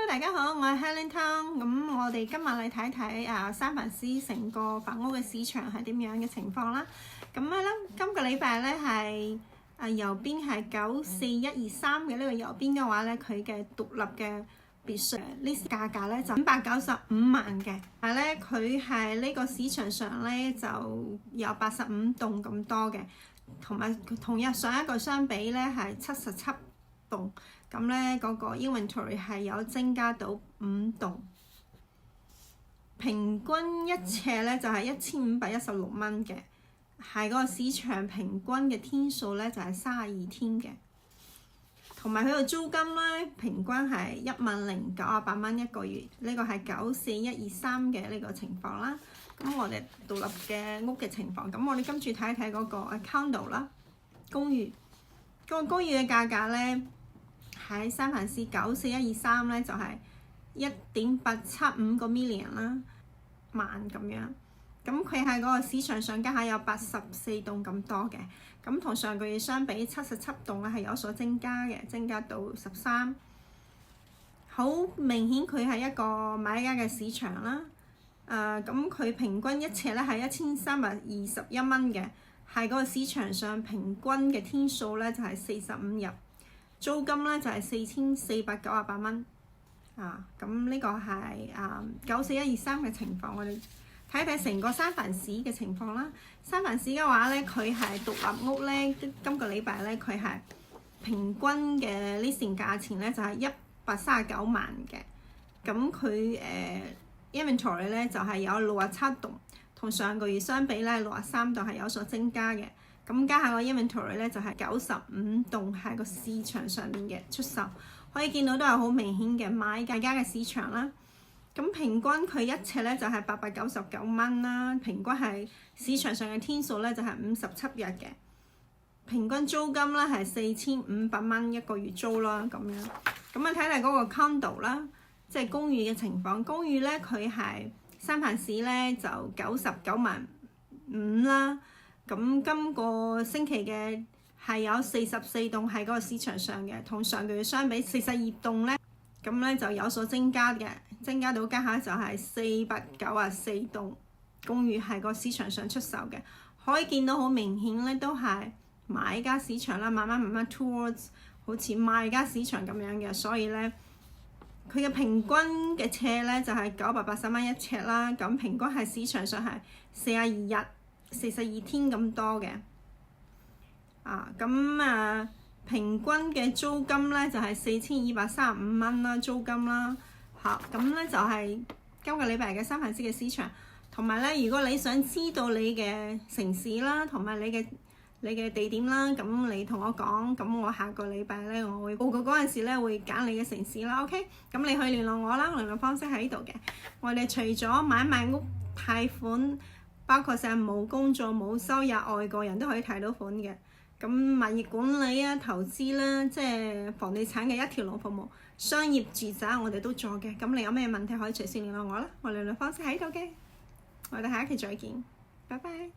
大家好，我係 Helen Tang。咁我哋今日嚟睇睇三藩市成個房屋嘅市場係點樣嘅情況啦。咁咧，今個禮拜咧係右邊係94123嘅呢個右邊嘅話咧，佢嘅獨立嘅別墅呢價格咧就595萬嘅，但係咧佢係呢個市場上咧就有85棟咁多嘅，同埋同日上一個相比咧係77棟。咁咧嗰個 inventory 係有增加到5棟，平均一尺咧就係1516蚊嘅，係嗰個市場平均嘅天數咧就係32天嘅，同埋佢個租金咧平均係10,098蚊一個月，呢個係94123嘅呢個情況啦。咁我哋獨立嘅屋嘅情況，咁我哋跟住睇一睇嗰個 condo 啦，公寓，嗰個公寓嘅價格咧。喺三藩市94123咧就係1.875個 million 啦萬咁樣，咁佢喺嗰個市場上家下有84棟咁多嘅，咁同上個月相比77棟咧係有所增加嘅，增加到13，好明顯佢係一個買家嘅市場啦。咁佢平均一尺咧係1321蚊嘅，係嗰個市場上平均嘅天數咧就係45日。租金咧就係4498蚊，咁呢個係94123嘅情況。我哋睇睇成個三藩市嘅情況啦。三藩市嘅話咧，佢係獨立屋咧，今個禮拜咧佢係平均嘅listing價錢咧就係139萬嘅。咁佢inventory 咧就係有67棟，同上個月相比咧63棟係有所增加嘅。咁加下個 inventory 咧就係95棟喺個市場上面嘅出售，可以見到都係好明顯嘅買家嘅市場啦。咁平均佢一尺咧就係899蚊啦，平均係市場上嘅天數咧就係57日嘅，平均租金咧係4500蚊一個月租啦咁樣。咁啊睇睇嗰個 condo 啦，即係公寓嘅情況。公寓咧佢係三藩市咧就99萬5啦。咁今個星期嘅係有44棟喺嗰個市場上嘅，同上個月相比42棟咧，咁咧就有所增加嘅，增加到家下就係494棟公寓喺個市場上出售嘅，可以見到好明顯咧都係買家市場啦，慢慢 towards 好似賣家市場咁樣嘅，所以咧佢嘅平均嘅尺咧就係980蚊一尺啦，咁平均係市場上係42天咁多嘅，平均嘅租金咧就係4235蚊啦，租金啦，咁咧就係今個禮拜嘅三藩市嘅市場。同埋咧，如果你想知道你嘅城市啦，同埋你嘅地點啦，咁你同我講，咁我下個禮拜咧我會報告嗰陣時咧會揀你嘅城市啦 ，OK？ 咁你可以聯絡我啦，聯絡方式喺度嘅。我哋除咗買賣屋貸款，包括成日冇工作冇收入外國人都可以貸到款嘅，咁物業管理啊、投資啦，即係房地產嘅一條龍服務，商業住宅我哋都做嘅。咁你有咩問題可以隨時聯絡我啦，我聯絡方式喺度嘅。我哋下一期再見，拜拜。